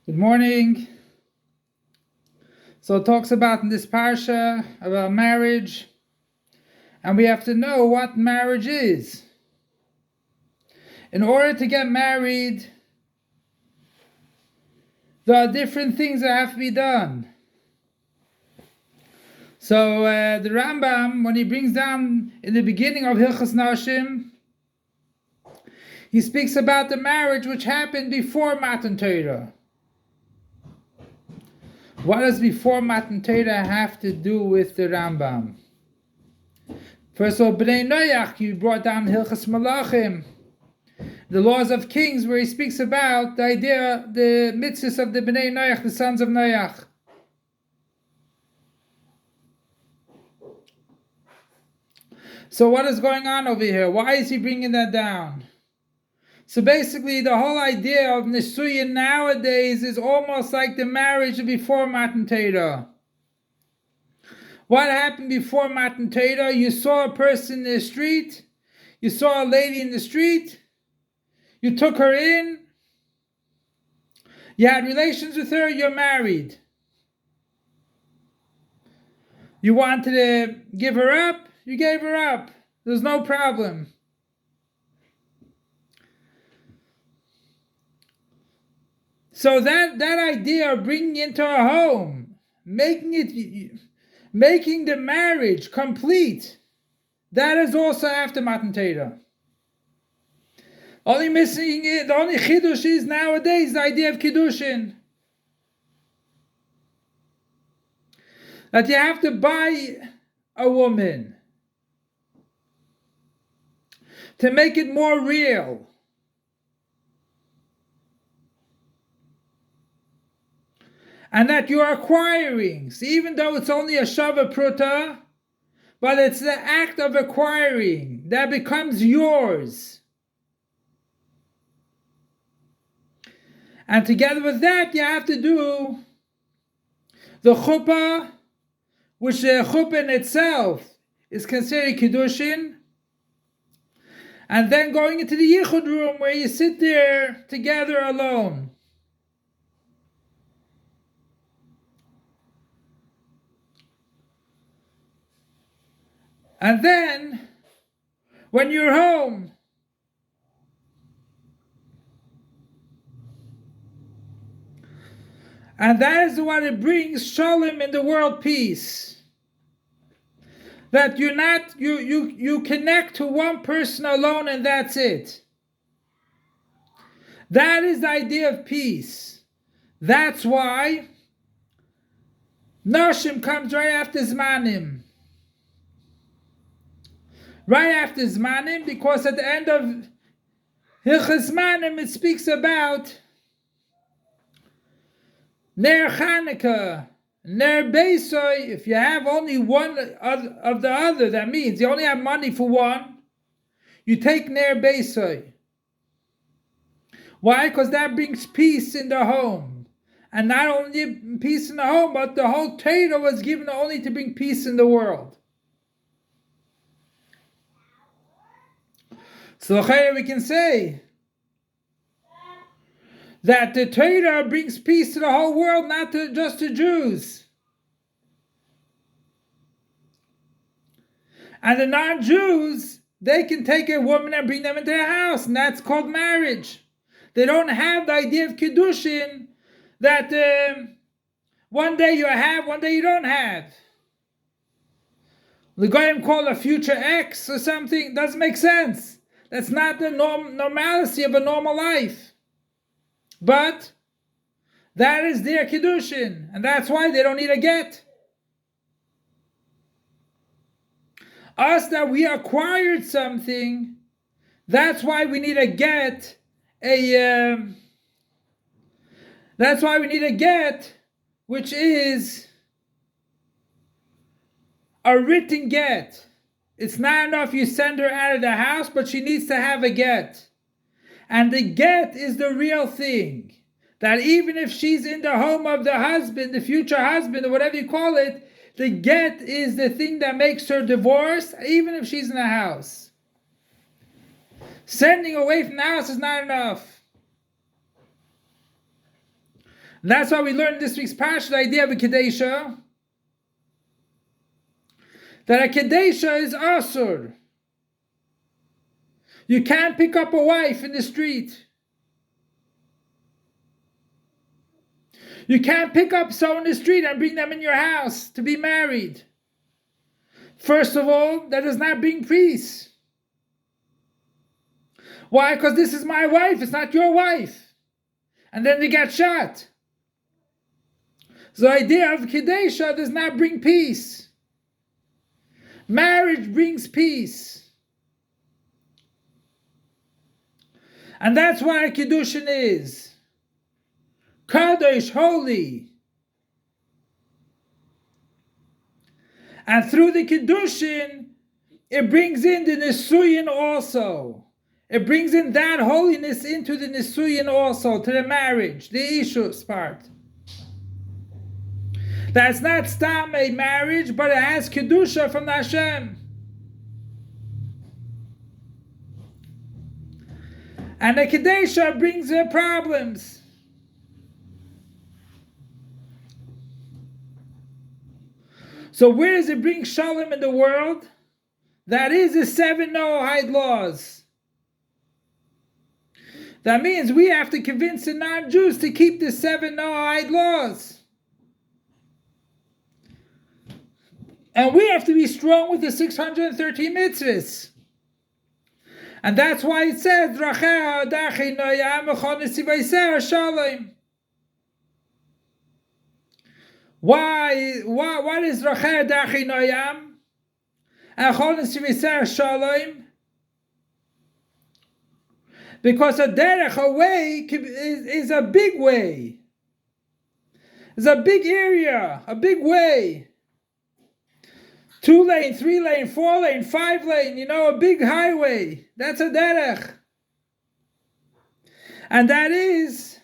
Good morning. So it talks about in this parsha about marriage, and we have to know what marriage is. In order to get married, there are different things that have to be done. So the Rambam, when he brings down in the beginning of Hilchos Nessuim, he speaks about the marriage which happened before Matan Torah. What does before Matan Torah have to do with the Rambam? First of all, Bnei Noach, you brought down Hilchos Malachim, the laws of kings, where he speaks about the idea, the mitzvahs of the Bnei Noach, the sons of Noach. So what is going on over here? Why is he bringing that down? So basically, the whole idea of nessuim nowadays is almost like the marriage before Matan Torah. What happened before Matan Torah? You saw a person in the street, you saw a lady in the street, you took her in, you had relations with her, you're married. You wanted to give her up, you gave her up. There's no problem. So that idea of bringing into a home, making the marriage complete, that is also after Matan Torah. Only missing it, the only Kiddush is nowadays the idea of Kiddushin. That you have to buy a woman to make it more real. And that you are acquiring. So even though it's only a shava pruta, but it's the act of acquiring that becomes yours. And together with that, you have to do the chuppah, which the chuppah in itself is considered Kiddushin. And then going into the yichud room where you sit there together alone. And then, when you're home, and that is what it brings shalom in the world, peace. That you connect to one person alone and that's it. That is the idea of peace. That's why Noshim comes right after Zmanim. Right after Zmanim, because at the end of Hilchos Zmanim it speaks about Ner Chanukah, Ner Beisoi. If you have only one of the other, that means you only have money for one, you take Ner Beisoi. Why? Because that brings peace in the home. And not only peace in the home, but the whole Torah was given only to bring peace in the world. So we can say that the Torah brings peace to the whole world, not just to Jews. And the non-Jews, they can take a woman and bring them into their house, and that's called marriage. They don't have the idea of Kiddushin that one day you have, one day you don't have. The Goyim call a future X or something, doesn't make sense. That's not the normalcy of a normal life. But that is their Kiddushin, and that's why they don't need a get. Us, that we acquired something, that's why we need a get. That's why we need a get, which is a written get. It's not enough you send her out of the house, but she needs to have a get. And the get is the real thing. That even if she's in the home of the husband, the future husband, or whatever you call it, the get is the thing that makes her divorce, even if she's in the house. Sending away from the house is not enough. And that's why we learned this week's parsha the idea of a Kedesha. That a Kedesha is asur. You can't pick up a wife in the street. You can't pick up someone in the street and bring them in your house to be married. First of all, that does not bring peace. Why? Because this is my wife, it's not your wife. And then they get shot. So the idea of Kedesha does not bring peace. Marriage brings peace. And that's what Kiddushin is. Kadosh, holy. And through the Kiddushin, it brings in the nessuim also. It brings in that holiness into the nessuim also, to the marriage, the ishus part. That's not stam a marriage, but it has Kedusha from Hashem. And the Kedesha brings their problems. So where does it bring shalom in the world? That is the 7 Noahide laws. That means we have to convince the non-Jews to keep the 7 Noahide laws. And we have to be strong with the 613 mitzvahs. And that's why it says, what is Rachel Dachi Noyam? Shalom? Because a derech, a way, is a big way. It's a big area, a big way. 2 lane, 3 lane, 4 lane, 5 lane, a big highway. That's a derech. And that is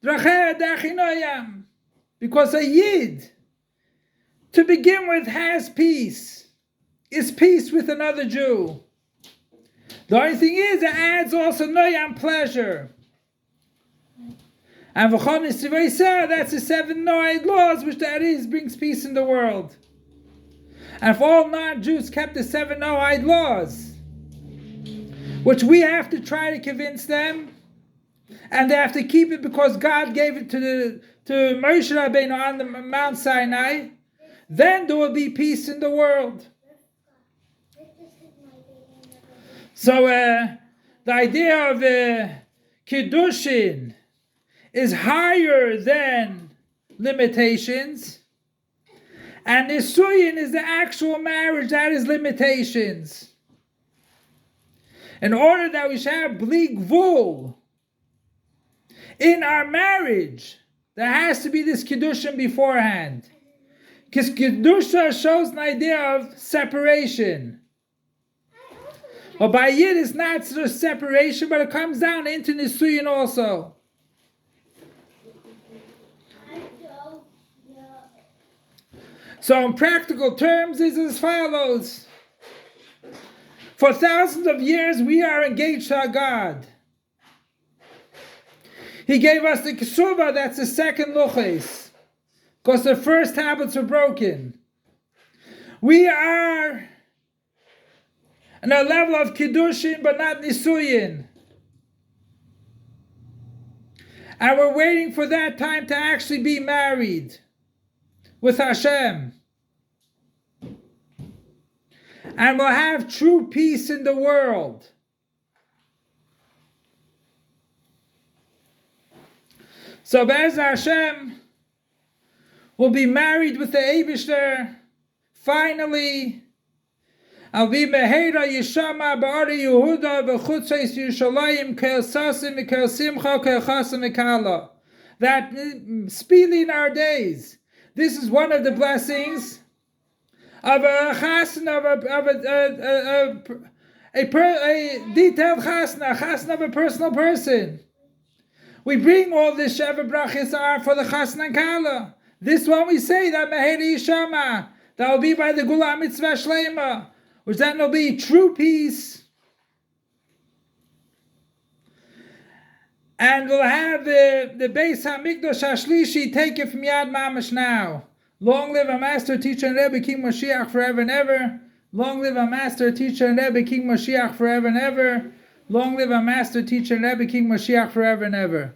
Rachel Dachi Noyam. Because a Yid, to begin with, has peace. Is peace with another Jew. The only thing is, it adds also Noyam pleasure. And that's the 7 Noahide laws, which that is, brings peace in the world. And if all non-Jews kept the 7 Noahide laws, which we have to try to convince them, and they have to keep it because God gave it to Moshe Rabbeinu on the Mount Sinai, then there will be peace in the world. So the idea of Kiddushin is higher than limitations, and nessuim is the actual marriage, that is limitations. In order that we should have bleak vul in our marriage, there has to be this Kiddushin beforehand. Because Kiddusha shows an idea of separation. But by Yid, it's not sort of separation, but it comes down into nessuim also. So in practical terms, it's as follows. For thousands of years, we are engaged to our God. He gave us the Kesubah, that's the second Luches, because the first tablets were broken. We are on a level of Kiddushin, but not nessuim. And we're waiting for that time to actually be married with Hashem. And we'll have true peace in the world. So Be'ez Hashem will be married with the Eibishter. Finally, I'll be Meheira Yishama Ba'ari Yehuda V'chutzais Yerushalayim Ke'el Sasim Ke'el Simcha Ke'el Chasim Ke'ala. That speedily in our days. This is one of the blessings of a chasna, a detailed chasna, a chasna of a personal person. We bring all this Sheva Brachis are for the chasna and kala. This one we say that Meheira Yishama, that will be by the Gula Mitzvah Shlema, which then will be true peace. And we'll have the Beis HaMikdash HaShlishi take it from Yad Mamash now. Long live our Master, Teacher, and Rebbe, King Moshiach forever and ever. Long live our Master, Teacher, and Rebbe, King Moshiach forever and ever. Long live our Master, Teacher, and Rebbe, King Moshiach forever and ever.